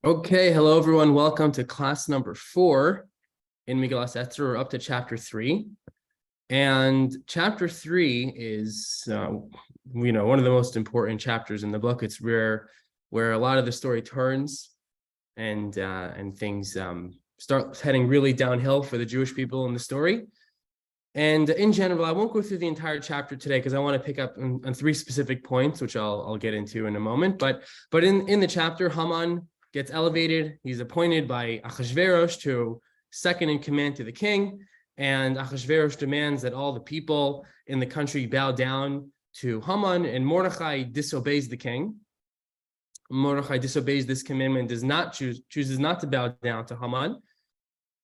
Okay, hello everyone. Welcome to class number 4 in Megillot Esther. We're up to chapter 3, and chapter 3 is, one of the most important chapters in the book. It's where a lot of the story turns, and things start heading really downhill for the Jewish people in the story. And in general, I won't go through the entire chapter today because I want to pick up on 3 specific points, which I'll get into in a moment. But in the chapter, Haman gets elevated. He's appointed by Achashverosh to second in command to the king, and Achashverosh demands that all the people in the country bow down to Haman, and Mordechai disobeys the king. Mordechai disobeys this commandment, chooses not to bow down to Haman.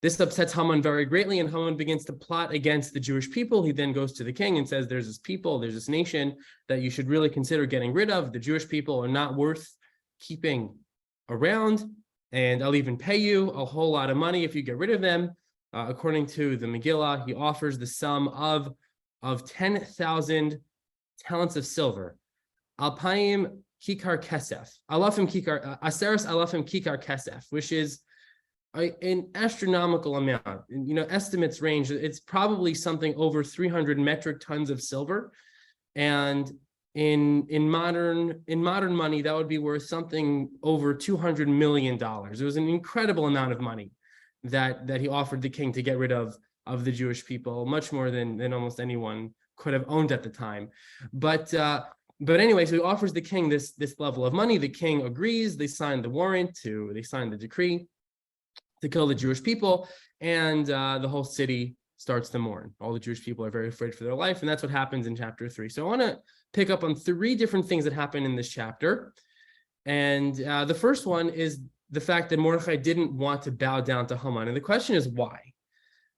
This upsets Haman very greatly, and Haman begins to plot against the Jewish people. He then goes to the king and says, there's this people, there's this nation that you should really consider getting rid of. The Jewish people are not worth keeping around, and I'll even pay you a whole lot of money if you get rid of them. According to the Megillah, he offers the sum of 10,000 talents of silver. Alpaim kikar kesef. Alafim kikar, aseres alafim kikar kesef, which is an astronomical amount. Estimates range. It's probably something over 300 metric tons of silver, and in modern money, that would be worth something over $200 million. It was an incredible amount of money that he offered the king to get rid of the Jewish people, much more than almost anyone could have owned at the time. But anyway, so he offers the king this level of money. The king agrees. They sign the decree to kill the Jewish people, and the whole city starts to mourn. All the Jewish people are very afraid for their life, and that's what happens in chapter 3. So I want to pick up on 3 different things that happen in this chapter. And the first one is the fact that Mordechai didn't want to bow down to Haman. And the question is why?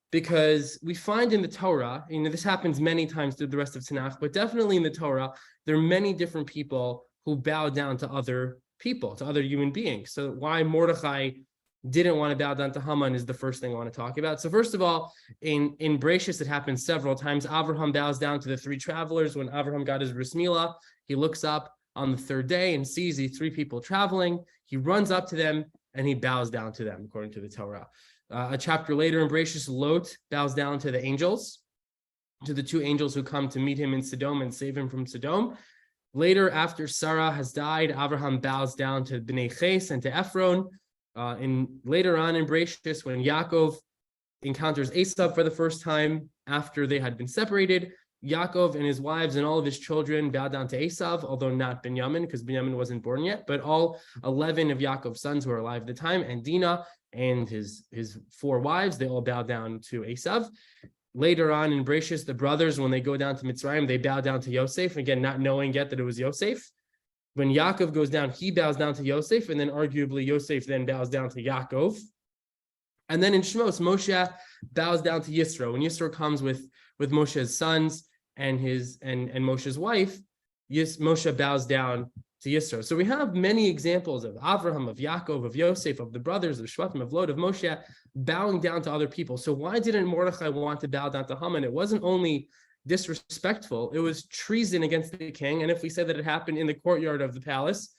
Because we find in the Torah, this happens many times through the rest of Tanakh, but definitely in the Torah, there are many different people who bow down to other people, to other human beings. So why Mordechai didn't want to bow down to Haman is the first thing I want to talk about. So first of all, in Bereshis, it happens several times. Avraham bows down to the 3 travelers. When Avraham got his bris milah, he looks up on the 3rd day and sees these 3 people traveling. He runs up to them and he bows down to them, according to the Torah. A chapter later in Bereshis, Lot bows down to the angels, to the 2 angels who come to meet him in Sodom and save him from Sodom. Later, after Sarah has died, Avraham bows down to Bnei Ches and to Ephron. Later on in Bereshis, when Yaakov encounters Esav for the first time after they had been separated, Yaakov and his wives and all of his children bow down to Esav, although not Binyamin, because Binyamin wasn't born yet, but all 11 of Yaakov's sons who were alive at the time, and Dinah and his 4 wives, they all bow down to Esav. Later on in Bereshis, the brothers, when they go down to Mitzrayim, they bow down to Yosef, again, not knowing yet that it was Yosef. When Yaakov goes down, he bows down to Yosef, and then arguably Yosef then bows down to Yaakov. And then in Shmos, Moshe bows down to Yisro. When Yisro comes with Moshe's sons and Moshe's wife, Moshe bows down to Yisro. So we have many examples of Avraham, of Yaakov, of Yosef, of the brothers, of Shvatim, of Lot, of Moshe, bowing down to other people. So why didn't Mordechai want to bow down to Haman? It wasn't only disrespectful, it was treason against the king. And if we say that it happened in the courtyard of the palace,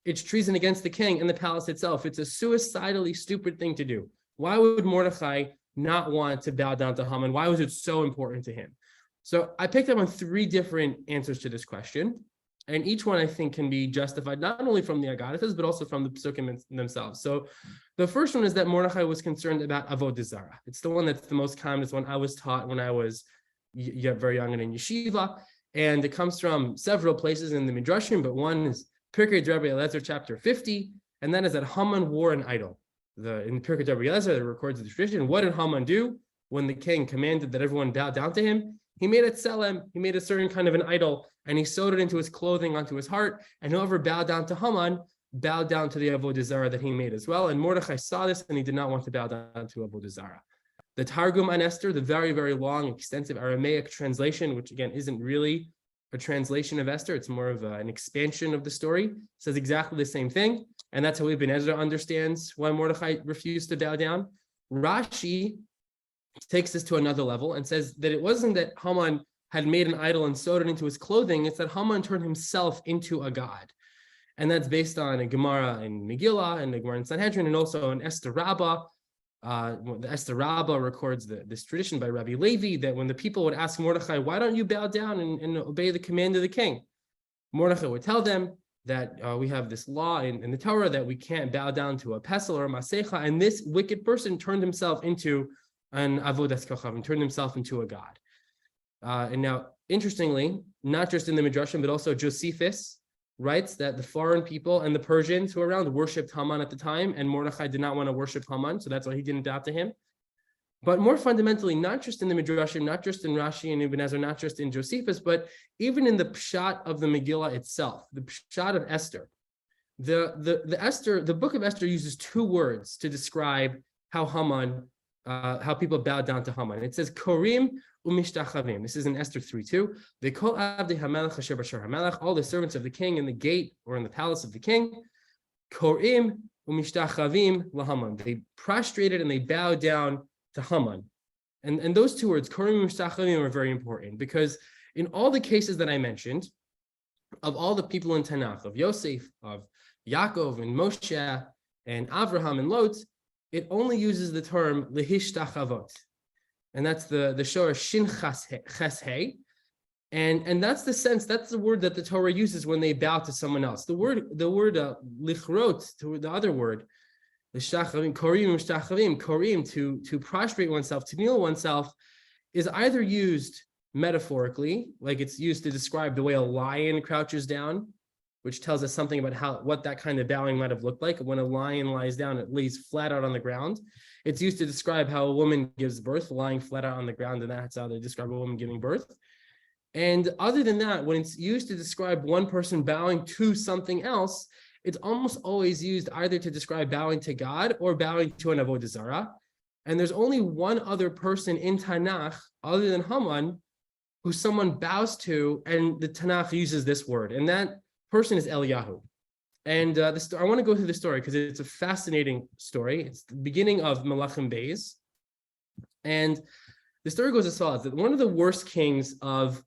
it's treason against the king and the palace itself. It's a suicidally stupid thing to do. Why would Mordechai not want to bow down to Haman? Why was it so important to him? So I picked up on 3 different answers to this question, and each one I think can be justified not only from the Agadah, but also from the Psukim themselves. So the first one is that Mordechai was concerned about Avodah Zarah. It's the one that's the most common. It's one I was taught when I was very young and in yeshiva, and it comes from several places in the Midrashim, but one is Pirkei Rabbi Eliezer, chapter 50, and that is that Haman wore an idol. In Pirkei Rabbi Eliezer, it records the tradition. What did Haman do when the king commanded that everyone bow down to him? He made it tselem. He made a certain kind of an idol, and he sewed it into his clothing, onto his heart, and whoever bowed down to Haman bowed down to the Avodah Zarah that he made as well. And Mordechai saw this, and he did not want to bow down to Avodah Zarah. The Targum on Esther, the very, very long, extensive Aramaic translation, which again isn't really a translation of Esther, it's more of an expansion of the story, says exactly the same thing. And that's how Ibn Ezra understands why Mordechai refused to bow down. Rashi takes this to another level and says that it wasn't that Haman had made an idol and sewed it into his clothing, it's that Haman turned himself into a god. And that's based on a Gemara in Megillah and the Gemara in Sanhedrin, and also in Esther Rabbah. The Esther Rabbah records this tradition by Rabbi Levi that when the people would ask Mordechai, why don't you bow down and obey the command of the king? Mordechai would tell them that we have this law in the Torah that we can't bow down to a pesel or a masecha, and this wicked person turned himself into an avodas kochavim, turned himself into a god. And now, interestingly, not just in the Midrashim, but also Josephus writes that the foreign people and the Persians who were around worshipped Haman at the time, and Mordechai did not want to worship Haman, so that's why he didn't bow to him. But more fundamentally, not just in the Midrashim, not just in Rashi and Ibn Ezra, not just in Josephus, but even in the pshat of the Megillah itself, the pshat of Esther. The book of Esther uses two words to describe how people bowed down to Haman. It says Korim umishtachavim. This is in Esther 3:2. They call Abdei Hamelech Asher Bashar Hamelech, all the servants of the king in the gate or in the palace of the king. Korim umishtachavim laHaman. They prostrated and they bowed down to Haman. And those two words, Korim umishtachavim, are very important because in all the cases that I mentioned, of all the people in Tanakh, of Yosef, of Yaakov and Moshe and Avraham and Lot, it only uses the term lehishtachavot. And that's the shor shin ches he. And that's the sense, that's the word that the Torah uses when they bow to someone else. The word lichrot, to the other word, l'shtachavim, korim, to prostrate oneself, to kneel oneself, is either used metaphorically, like it's used to describe the way a lion crouches down, which tells us something about what that kind of bowing might have looked like. When a lion lies down, it lays flat out on the ground. It's used to describe how a woman gives birth, lying flat out on the ground, and that's how they describe a woman giving birth. And other than that, when it's used to describe one person bowing to something else, it's almost always used either to describe bowing to God or bowing to an avodah zarah. And there's only one other person in Tanakh, other than Haman, who someone bows to, and the Tanakh uses this word, and that person is Eliyahu. And I want to go through the story because it's a fascinating story. It's the beginning of Melachim Beis. And the story goes as follows: that one of the worst kings of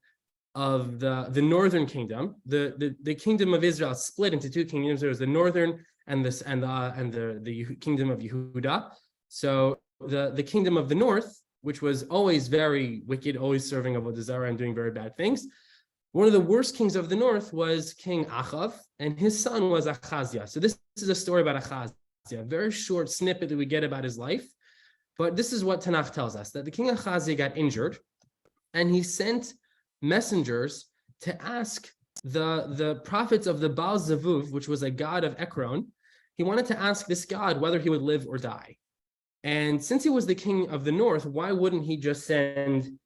the northern kingdom, the kingdom of Israel split into two kingdoms. There was the northern and the kingdom of Yehuda. So the kingdom of the north, which was always very wicked, always serving avodah zarah and doing very bad things. One of the worst kings of the north was King Achav, and his son was Achaziah. So this is a story about Achaziah, a very short snippet that we get about his life. But this is what Tanakh tells us, that the king Achaziah got injured, and he sent messengers to ask the prophets of the Baal Zavuv, which was a god of Ekron. He wanted to ask this god whether he would live or die. And since he was the king of the north, why wouldn't he just send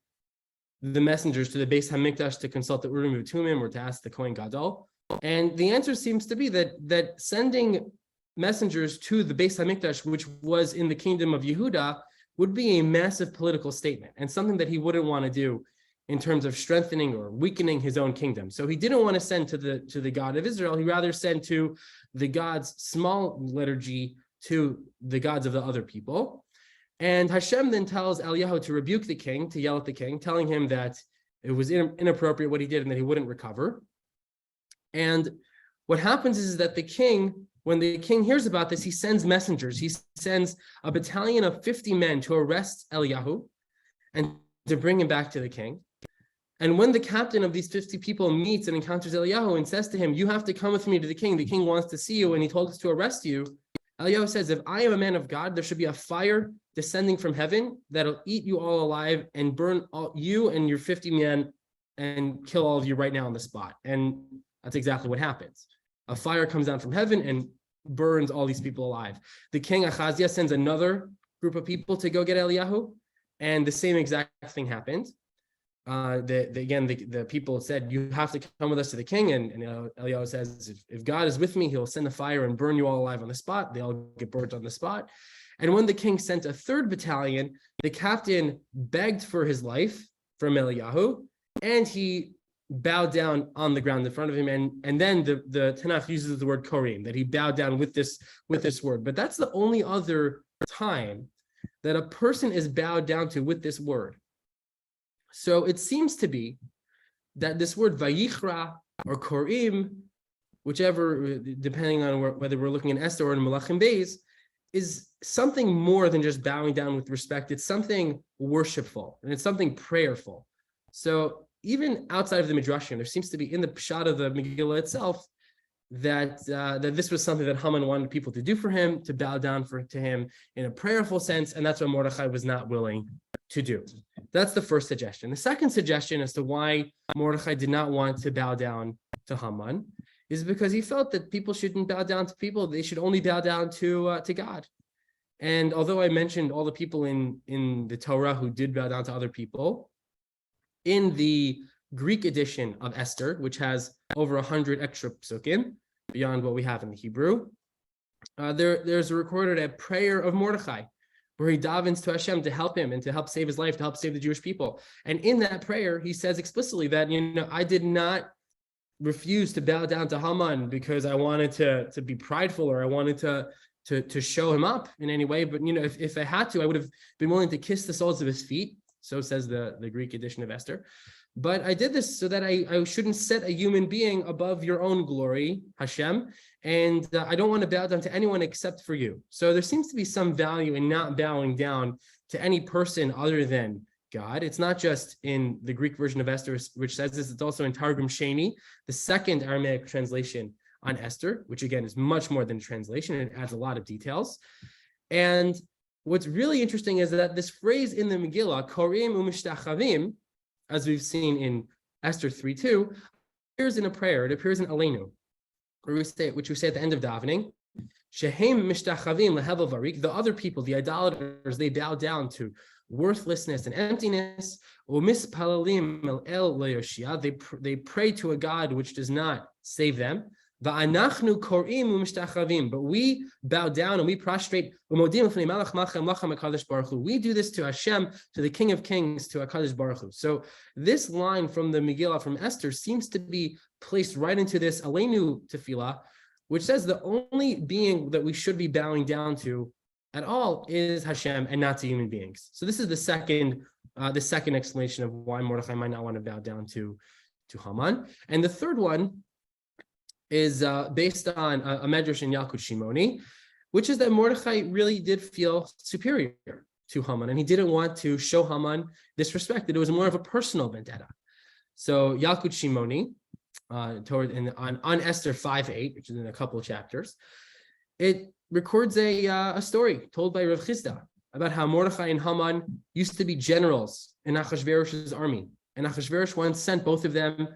the messengers to the Beis Hamikdash to consult the Urim V'Tumim or to ask the Kohen Gadol? And the answer seems to be that sending messengers to the Beis Hamikdash, which was in the kingdom of Yehuda, would be a massive political statement and something that he wouldn't want to do in terms of strengthening or weakening his own kingdom. So he didn't want to send to the God of Israel. He rather sent to the gods, small letter G, to the gods of the other people. And Hashem then tells Eliyahu to rebuke the king, to yell at the king, telling him that it was inappropriate what he did and that he wouldn't recover. And what happens is that the king, when the king hears about this, he sends messengers. He sends a battalion of 50 men to arrest Eliyahu and to bring him back to the king. And when the captain of these 50 people meets and encounters Eliyahu and says to him, "You have to come with me to the king wants to see you, and he told us to arrest you," Eliyahu says, "If I am a man of God, there should be a fire descending from heaven that'll eat you all alive and burn you and your 50 men and kill all of you right now on the spot." And that's exactly what happens. A fire comes down from heaven and burns all these people alive. The king Achaziah sends another group of people to go get Eliyahu, and the same exact thing happened. The people said, "You have to come with us to the king," and Eliyahu says, if God is with me, he'll send a fire and burn you all alive on the spot. They all get burnt on the spot. And when the king sent a third battalion, the captain begged for his life from Eliyahu, and he bowed down on the ground in front of him. And then the Tanakh uses the word korim, that he bowed down with this word. But that's the only other time that a person is bowed down to with this word. So it seems to be that this word vayichra or korim whichever, depending on whether we're looking in Esther or in Malachim Beis, is something more than just bowing down with respect. It's something worshipful and it's something prayerful. So even outside of the Midrashim, there seems to be in the Pshat of the Megillah itself that this was something that Haman wanted people to do for him, to bow down to him in a prayerful sense, and that's what Mordechai was not willing to do. That's the first suggestion. The second suggestion as to why Mordechai did not want to bow down to Haman is because he felt that people shouldn't bow down to people; they should only bow down to God. And although I mentioned all the people in the Torah who did bow down to other people, in the Greek edition of Esther, which has over 100 extra psukim beyond what we have in the Hebrew, there's recorded a prayer of Mordechai where he davens to Hashem to help him and to help save his life, to help save the Jewish people. And in that prayer, he says explicitly that, I did not refuse to bow down to Haman because I wanted to be prideful or I wanted to show him up in any way. But, if I had to, I would have been willing to kiss the soles of his feet. So says the Greek edition of Esther. But I did this so that I shouldn't set a human being above your own glory, Hashem, and I don't want to bow down to anyone except for you. So there seems to be some value in not bowing down to any person other than God. It's not just in the Greek version of Esther, which says this, it's also in Targum Sheni, the second Aramaic translation on Esther, which again is much more than a translation. It adds a lot of details. And what's really interesting is that this phrase in the Megillah, Korim u'mishtachavim, as we've seen in Esther 3:2, appears in a prayer. It appears in Aleinu, which we say at the end of davening. Shehem mishtachavim lehevel varik. The other people, the idolaters, they bow down to worthlessness and emptiness. U'mispalalim el leyoshia. They pray to a God which does not save them. Va'anachnu korim u'mishtachavim. But we bow down and we prostrate. We do this to Hashem, to the King of Kings, to HaKadosh Baruch Hu. So this line from the Megillah, from Esther, seems to be placed right into this Aleinu Tefillah, which says the only being that we should be bowing down to at all is Hashem and not to human beings. So this is the second explanation of why Mordechai might not want to bow down to Haman. And the third one is based on a medrash in Yalkut Shimoni, which is that Mordechai really did feel superior to Haman, and he didn't want to show Haman disrespect, that it was more of a personal vendetta. So Yalkut Shimoni, on Esther 5:8, which is in a couple of chapters, it records a story told by Rav Chisda about how Mordechai and Haman used to be generals in Achashverosh's army, and Achashverosh once sent both of them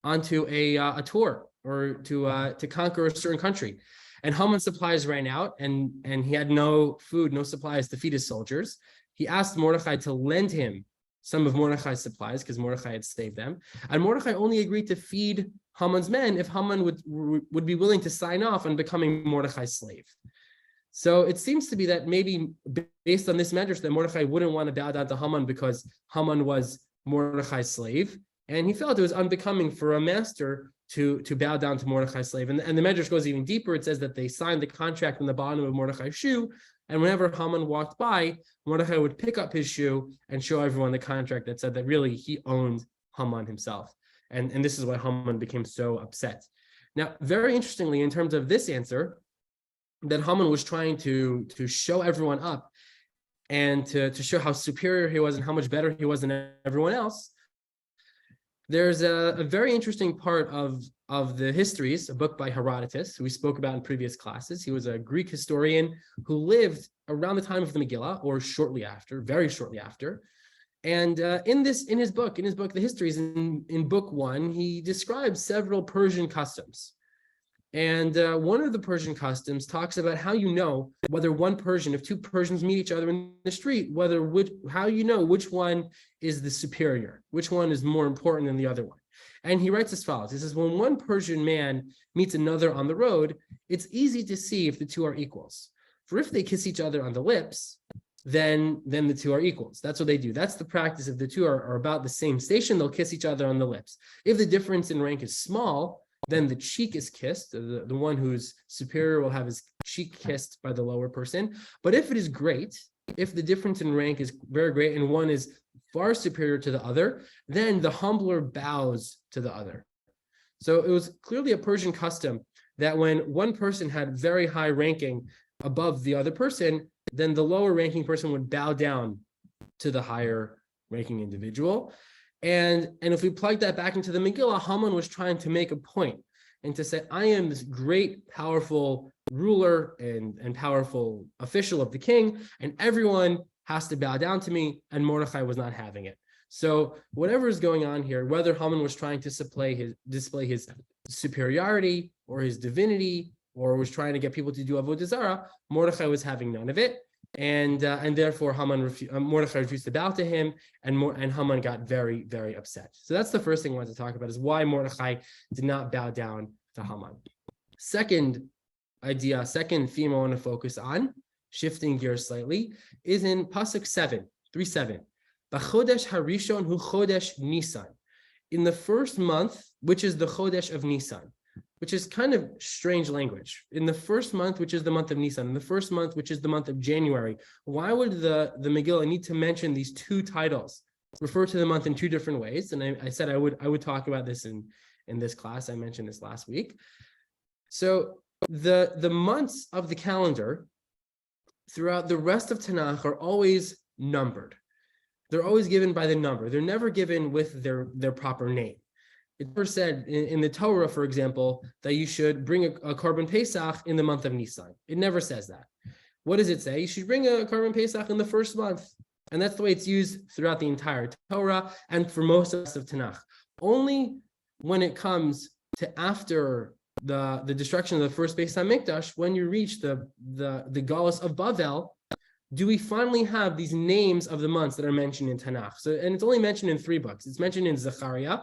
onto a tour or to conquer a certain country. And Haman's supplies ran out, and he had no food, no supplies to feed his soldiers. He asked Mordechai to lend him some of Mordechai's supplies because Mordechai had saved them. And Mordechai only agreed to feed Haman's men if Haman would be willing to sign off on becoming Mordechai's slave. So it seems to be that maybe based on this medrash that Mordechai wouldn't want to bow down to Haman because Haman was Mordechai's slave, and he felt it was unbecoming for a master to bow down to Mordechai's slave. And the medrash goes even deeper. It says that they signed the contract on the bottom of Mordechai's shoe, and whenever Haman walked by, Mordechai would pick up his shoe and show everyone the contract that said that really he owned Haman himself. And this is why Haman became so upset. Now, very interestingly, in terms of this answer, that Haman was trying to show everyone up and to show how superior he was and how much better he was than everyone else. There's a very interesting part of the histories, a book by Herodotus, who we spoke about in previous classes. He was a Greek historian who lived around the time of the Megillah, or shortly after, very shortly after. And in his book, The Histories, in book 1, he describes several Persian customs. And one of the Persian customs talks about how you know whether if two Persians meet each other in the street, how you know which one is the superior, which one is more important than the other one. And he writes as follows. He says, when one Persian man meets another on the road, it's easy to see if the two are equals. For if they kiss each other on the lips, then the two are equals. That's what they do. That's the practice. If the two are about the same station, they'll kiss each other on the lips. If the difference in rank is small, then the cheek is kissed. The one who's superior will have his cheek kissed by the lower person. But if it is great, if the difference in rank is very great and one is far superior to the other, then the humbler bows to the other. So it was clearly a Persian custom that when one person had very high ranking above the other person, then the lower ranking person would bow down to the higher ranking individual. And if we plug that back into the Megillah, Haman was trying to make a point and to say, I am this great, powerful ruler and powerful official of the king, and everyone has to bow down to me, and Mordechai was not having it. So whatever is going on here, whether Haman was trying to display his superiority or his divinity, or was trying to get people to do avodah zarah, Mordechai was having none of it, and therefore Mordechai refused to bow to him, and Haman got very, very upset. So that's the first thing I want to talk about, is why Mordechai did not bow down to Haman. Second theme I want to focus on, shifting gears slightly, is in Pasuk 3:7. B'chodesh harishon hu chodesh Nisan. In the first month, which is the chodesh of Nisan, which is kind of strange language. In the first month, which is the month of Nisan, in the first month, which is the month of January, why would the Megillah need to mention these two titles, refer to the month in two different ways? And I said I would talk about this in this class. I mentioned this last week. So the months of the calendar throughout the rest of Tanakh are always numbered. They're always given by the number. They're never given with their proper name. It's never said in the Torah, for example, that you should bring a Korban Pesach in the month of Nisan. It never says that. What does it say? You should bring a Korban Pesach in the first month. And that's the way it's used throughout the entire Torah and for most of Tanakh. Only when it comes to after the destruction of the first Beis HaMikdash, when you reach the Galus of Bavel, do we finally have these names of the months that are mentioned in Tanakh. So, and it's only mentioned in 3 books. It's mentioned in Zechariah,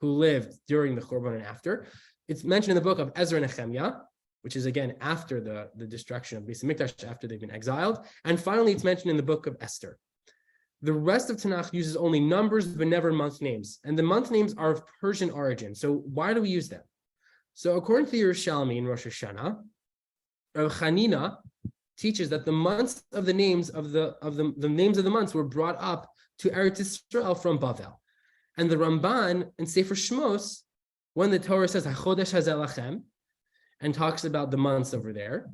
who lived during the Churban and after. It's mentioned in the book of Ezra and Nehemiah, which is again after the destruction of Beis HaMikdash, after they've been exiled. And finally, it's mentioned in the book of Esther. The rest of Tanakh uses only numbers, but never month names. And the month names are of Persian origin. So why do we use them? So according to the Yerushalmi in Rosh Hashanah, Rav Chanina teaches that the months of the names of the names of the months were brought up to Eretz Yisrael from Bavel. And the Ramban in Sefer Shmos, when the Torah says HaChodesh Hazeh Lachem and talks about the months over there,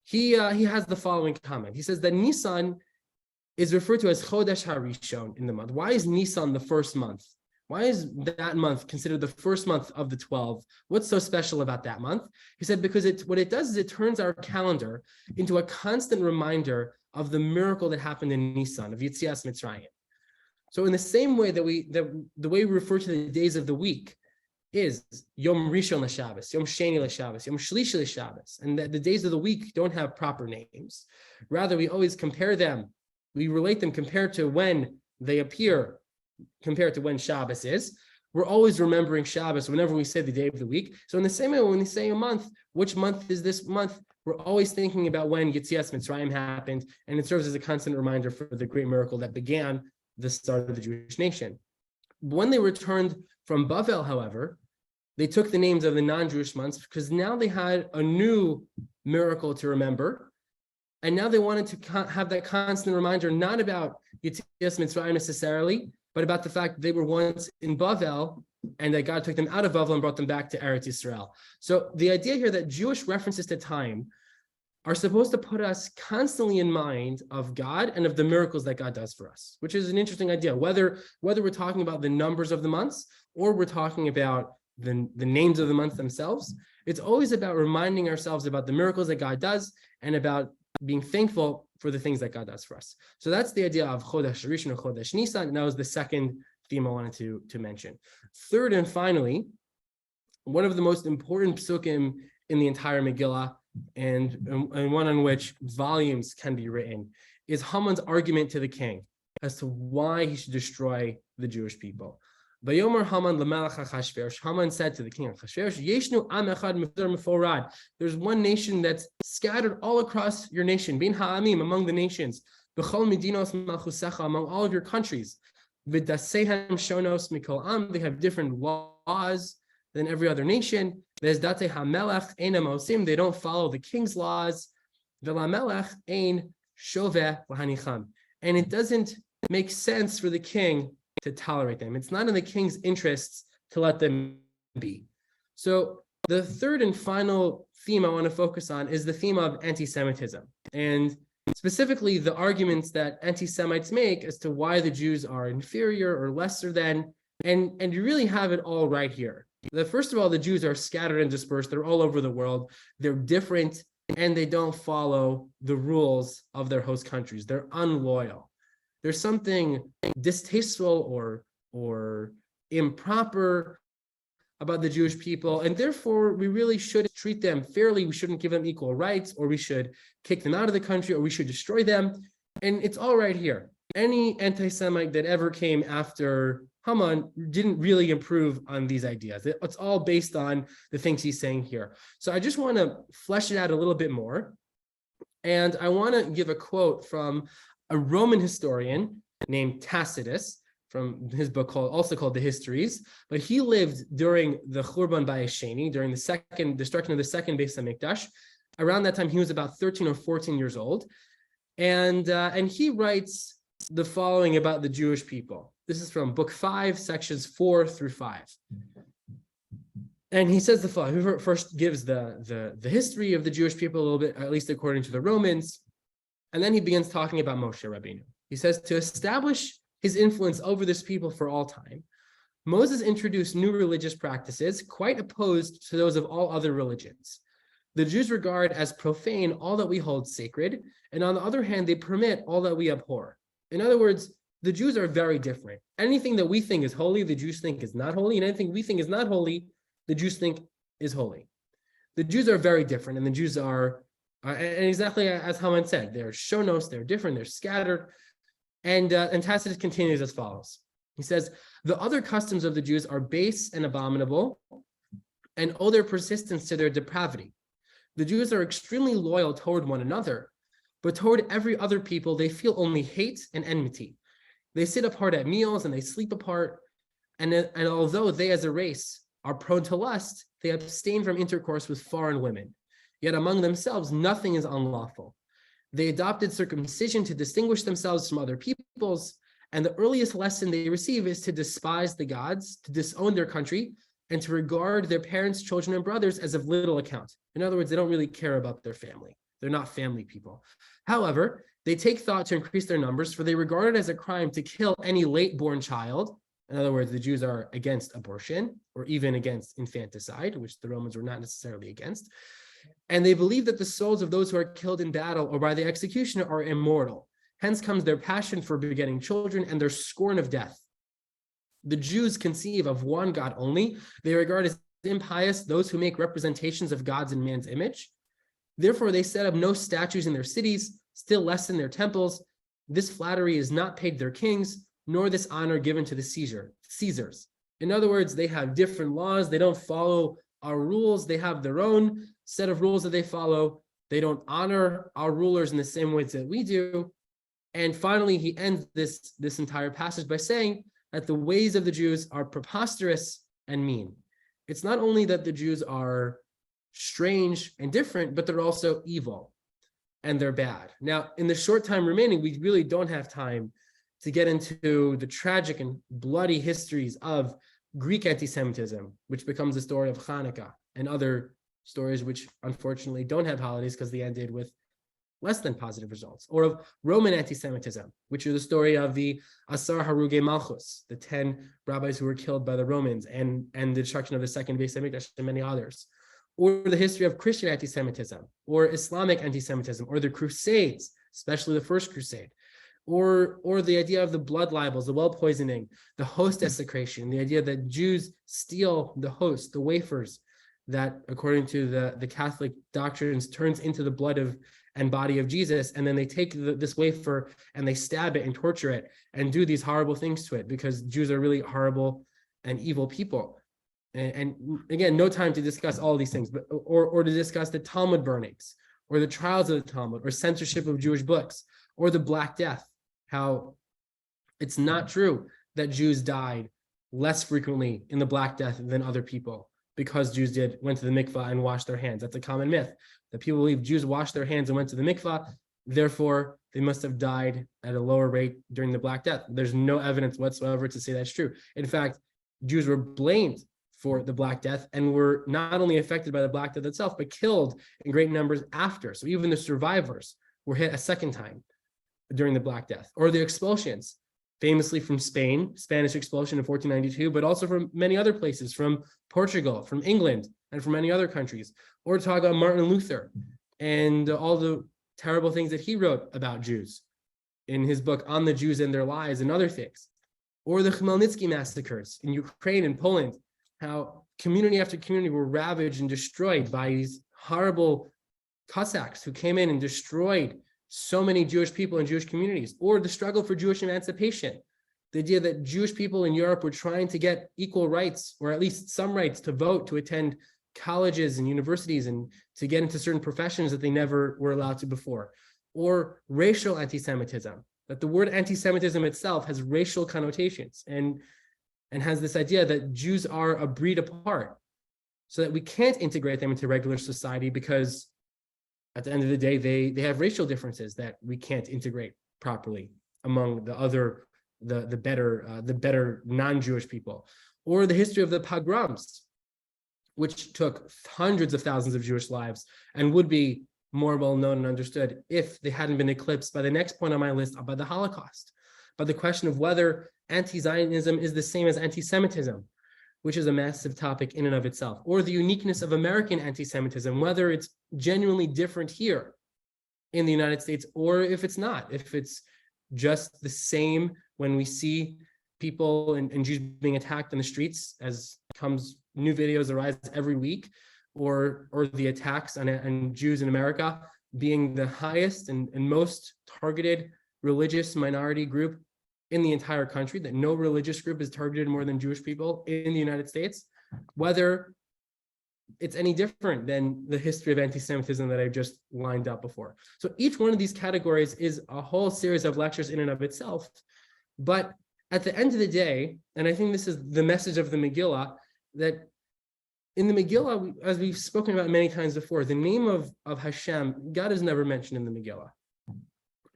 he has the following comment. He says that Nisan is referred to as Chodesh HaRishon in the month. Why is Nisan the first month? Why is that month considered the first month of the 12? What's so special about that month? He said because what it does is it turns our calendar into a constant reminder of the miracle that happened in Nisan, of Yetzias Mitzrayim. So in the same way that the way we refer to the days of the week is Yom Rishon LaShabbos, Yom Sheni LaShabbos, Yom Shlishi LaShabbos, and that the days of the week don't have proper names. Rather, we always compare them, we relate them compared to when they appear, compared to when Shabbos is. We're always remembering Shabbos whenever we say the day of the week. So in the same way, when we say a month, which month is this month? We're always thinking about when Yetzias Mitzrayim happened, and it serves as a constant reminder for the great miracle that began the start of the Jewish nation. When they returned from Bavel, however, they took the names of the non-Jewish months because now they had a new miracle to remember. And now they wanted to have that constant reminder, not about Yetzias Mitzrayim necessarily, but about the fact that they were once in Bavel and that God took them out of Bavel and brought them back to Eretz Yisrael. So the idea here that Jewish references to time are supposed to put us constantly in mind of God and of the miracles that God does for us, which is an interesting idea. Whether we're talking about the numbers of the months or we're talking about the names of the months themselves, it's always about reminding ourselves about the miracles that God does and about being thankful for the things that God does for us. So that's the idea of Chodesh Rishon and Chodesh Nisan, and that was the second theme I wanted to mention. Third and finally, one of the most important psukim in the entire Megillah, and one on which volumes can be written, is Haman's argument to the king as to why he should destroy the Jewish people. Vayomer Haman lemelech Achashverosh. Haman said to the king Achashverosh, Yeshnu am echad mifter meforad. There's one nation that's scattered all across your nation, bin ha'amim, among the nations, b'chol medinos malchusecha, among all of your countries. V'dasehem shonos mikol am. They have different laws than every other nation. V'ezdate hamelech einam osim. They don't follow the king's laws. V'lamelech ein shoveh lahanicham. And it doesn't make sense for the king to tolerate them. It's not in the king's interests to let them be. So the third and final theme I want to focus on is the theme of anti-Semitism, and specifically the arguments that anti-Semites make as to why the Jews are inferior or lesser than, and you really have it all right here. First of all, the Jews are scattered and dispersed. They're all over the world. They're different, and they don't follow the rules of their host countries. They're unloyal. There's something distasteful or improper about the Jewish people, and therefore we really should treat them fairly. We shouldn't give them equal rights, or we should kick them out of the country, or we should destroy them. And it's all right here. Any anti-Semite that ever came after Haman didn't really improve on these ideas. It's all based on the things he's saying here. So I just want to flesh it out a little bit more. And I want to give a quote from a Roman historian named Tacitus, from his book also called The Histories, but he lived during the Churban Bayis Sheni, during the destruction of the second Beis Hamikdash. Around that time, he was about 13 or 14 years old, and he writes the following about the Jewish people. This is from Book 5, sections 4 through 5. And he says the following. He first gives the history of the Jewish people a little bit, at least according to the Romans, and then he begins talking about Moshe Rabbeinu. He says, to establish his influence over this people for all time, Moses introduced new religious practices quite opposed to those of all other religions. The Jews regard as profane all that we hold sacred, and on the other hand, they permit all that we abhor. In other words, the Jews are very different. Anything that we think is holy, the Jews think is not holy, and anything we think is not holy, the Jews think is holy. The Jews are very different, and the Jews are, and exactly as Haman said, they're shonos, they're different, they're scattered. And Tacitus continues as follows. He says, the other customs of the Jews are base and abominable and owe their persistence to their depravity. The Jews are extremely loyal toward one another, but toward every other people, they feel only hate and enmity. They sit apart at meals and they sleep apart. And although they as a race are prone to lust, they abstain from intercourse with foreign women. Yet among themselves, nothing is unlawful. They adopted circumcision to distinguish themselves from other peoples, and the earliest lesson they receive is to despise the gods, to disown their country, and to regard their parents, children, and brothers as of little account. In other words, they don't really care about their family. They're not family people. However, they take thought to increase their numbers, for they regard it as a crime to kill any late-born child. In other words, the Jews are against abortion, or even against infanticide, which the Romans were not necessarily against. And they believe that the souls of those who are killed in battle or by the executioner are immortal. Hence comes their passion for begetting children and their scorn of death. The Jews conceive of one God only. They regard as impious those who make representations of gods in man's image. Therefore, they set up no statues in their cities, still less in their temples. This flattery is not paid their kings, nor this honor given to the Caesars. In other words, they have different laws. They don't follow our rules. They have their own set of rules that they follow. They don't honor our rulers in the same ways that we do. And finally, he ends this entire passage by saying that the ways of the Jews are preposterous and mean. It's not only that the Jews are strange and different, but they're also evil and they're bad. Now, in the short time remaining, we really don't have time to get into the tragic and bloody histories of Greek anti-Semitism, which becomes the story of Hanukkah and other stories which unfortunately don't have holidays because they ended with less than positive results, or of Roman anti-Semitism, which is the story of the Asar Haruge Malchus, the 10 rabbis who were killed by the Romans, and the destruction of the second Beis Hamikdash and many others, or the history of Christian anti-Semitism, or Islamic anti-Semitism, or the Crusades, especially the First Crusade, or the idea of the blood libels, the well poisoning, the host desecration, the idea that Jews steal the host, the wafers, that according to the Catholic doctrines turns into the blood of and body of Jesus, and then they take this wafer and they stab it and torture it and do these horrible things to it because Jews are really horrible and evil people. And again, no time to discuss all these things, but or to discuss the Talmud burnings, or the trials of the Talmud, or censorship of Jewish books, or the Black Death. How it's not true that Jews died less frequently in the Black Death than other people, because Jews went to the mikvah and washed their hands. That's a common myth, that people believe Jews washed their hands and went to the mikvah, therefore they must have died at a lower rate during the Black Death. There's no evidence whatsoever to say that's true. In fact, Jews were blamed for the Black Death and were not only affected by the Black Death itself, but killed in great numbers after. So even the survivors were hit a second time during the Black Death, or the expulsions, famously from Spain, Spanish expulsion in 1492, but also from many other places, from Portugal, from England, and from many other countries. Or talk about Martin Luther and all the terrible things that he wrote about Jews in his book On the Jews and Their Lies and other things. Or the Khmelnytsky massacres in Ukraine and Poland, how community after community were ravaged and destroyed by these horrible Cossacks who came in and destroyed so many Jewish people and Jewish communities. Or the struggle for Jewish emancipation, the idea that Jewish people in Europe were trying to get equal rights, or at least some rights, to vote, to attend colleges and universities, and to get into certain professions that they never were allowed to before. Or racial anti-Semitism, that the word anti-Semitism itself has racial connotations and has this idea that Jews are a breed apart, so that we can't integrate them into regular society because at the end of the day, they have racial differences that we can't integrate properly among the other, the better non-Jewish people. Or the history of the pogroms, which took hundreds of thousands of Jewish lives and would be more well known and understood if they hadn't been eclipsed by the next point on my list, by the Holocaust, by the question of whether anti-Zionism is the same as anti-Semitism, which is a massive topic in and of itself, or the uniqueness of American anti-Semitism, whether it's genuinely different here in the United States, or if it's not, if it's just the same when we see people and Jews being attacked in the streets, as comes new videos arise every week, or the attacks on Jews in America being the highest and most targeted religious minority group in the entire country, that no religious group is targeted more than Jewish people in the United States, whether it's any different than the history of anti-Semitism that I've just lined up before. So each one of these categories is a whole series of lectures in and of itself. But at the end of the day, and I think this is the message of the Megillah, that in the Megillah, as we've spoken about many times before, the name of Hashem, God is never mentioned in the Megillah.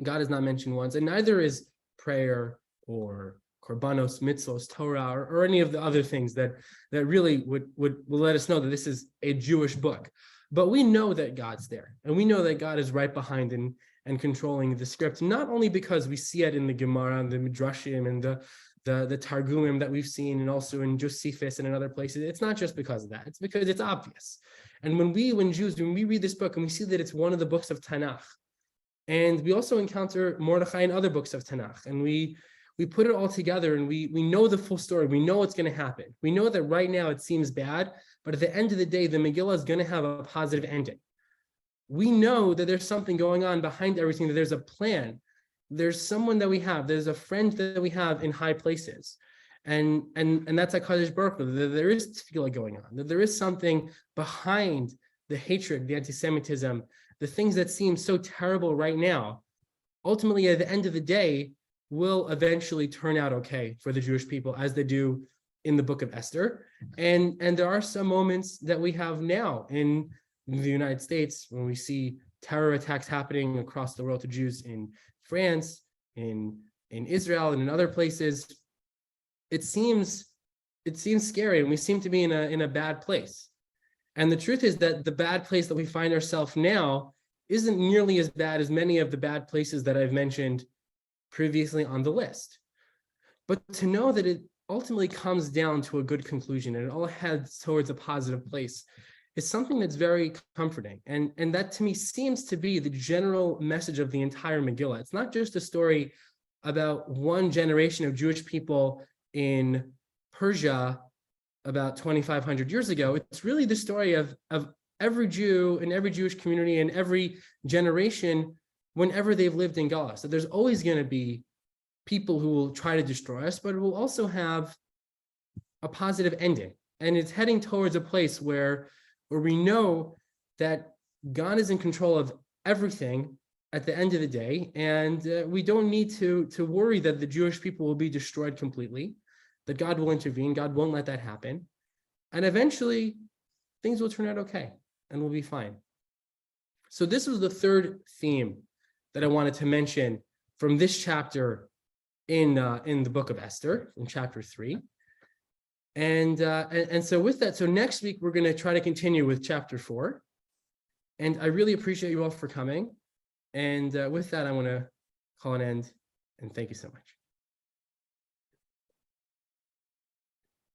God is not mentioned once, and neither is prayer or korbanos, mitzvos, Torah, or any of the other things that really would let us know that this is a Jewish book. But we know that God's there, and we know that God is right behind and controlling the script, not only because we see it in the Gemara and the Midrashim and the Targumim that we've seen, and also in Josephus and in other places. It's not just because of that, it's because it's obvious. And when we read this book and we see that it's one of the books of Tanakh, and we also encounter Mordechai in other books of Tanakh, and we put it all together, and we know the full story. We know what's going to happen. We know that right now it seems bad, but at the end of the day, the Megillah is going to have a positive ending. We know that there's something going on behind everything, that there's a plan. There's someone that we have. There's a friend that we have in high places. And that's HaKadosh Baruch Hu, that there is tefillah going on, that there is something behind the hatred, the anti-Semitism, the things that seem so terrible right now. Ultimately, at the end of the day, will eventually turn out okay for the Jewish people, as they do in the book of Esther. And there are some moments that we have now in the United States when we see terror attacks happening across the world to Jews in France, in Israel, and in other places. It seems scary, and we seem to be in a bad place. And the truth is that the bad place that we find ourselves now isn't nearly as bad as many of the bad places that I've mentioned previously on the list. But to know that it ultimately comes down to a good conclusion and it all heads towards a positive place is something that's very comforting. And that to me seems to be the general message of the entire Megillah. It's not just a story about one generation of Jewish people in Persia about 2,500 years ago. It's really the story of every Jew in every Jewish community and every generation whenever they've lived in Galus. So there's always going to be people who will try to destroy us, but it will also have a positive ending. And it's heading towards a place where we know that God is in control of everything at the end of the day, and we don't need to worry that the Jewish people will be destroyed completely, that God will intervene, God won't let that happen, and eventually things will turn out okay, and we'll be fine. So this was the third theme that I wanted to mention from this chapter in the book of Esther, in chapter 3. And so with that, so next week, we're going to try to continue with chapter 4. And I really appreciate you all for coming. And with that, I want to call an end and thank you so much.